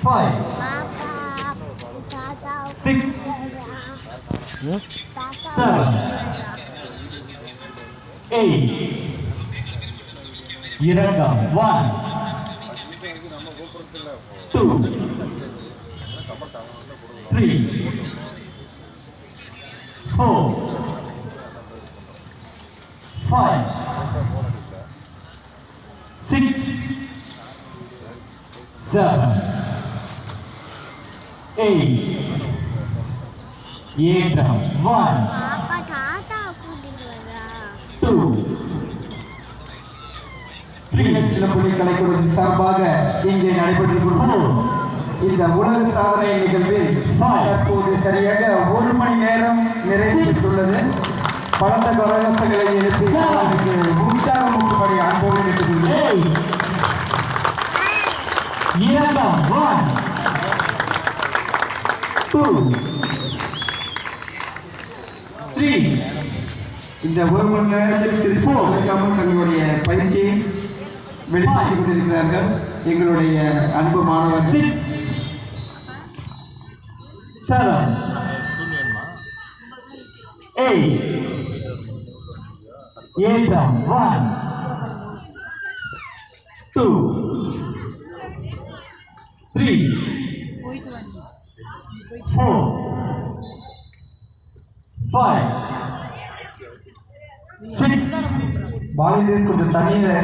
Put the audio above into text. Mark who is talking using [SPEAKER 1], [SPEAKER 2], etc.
[SPEAKER 1] 5, 6, 7, 8. இறங்கம் 1, 2, 3, 4, 5, 6, 7, 8. ஏற்றம் 1, 2, 3.
[SPEAKER 2] சிலம்பொலி கலைக்குழுவின் சார்பாக இங்கே நடைபெற்று இந்த உலக சாதனை நிகழ்வில் தற்போது சரியாக 1 மணி நேரம் நிறைவேற்றுள்ளது. பலத்த கரகோஷங்களை எழுப்பி உற்சாகம் ஊட்டும்படி அன்போடு கேட்டுக்கொள்கிறேன்.
[SPEAKER 1] இறங்கம் 1, 2, 3.
[SPEAKER 2] இந்த 1 மணி நேரத்தில் சிறிது குறைக்காமல் தங்களுடைய பயிற்சியை வெளிப்படுத்திக் கொண்டிருக்கிறார்கள் எங்களுடைய அன்பு மாணவர்கள்.
[SPEAKER 1] 6, 7, 8. ஏற்றம் 1, 2, 3, 4, 5, 6.
[SPEAKER 2] வாலிபேஸ் கொஞ்சம் தண்ணீரை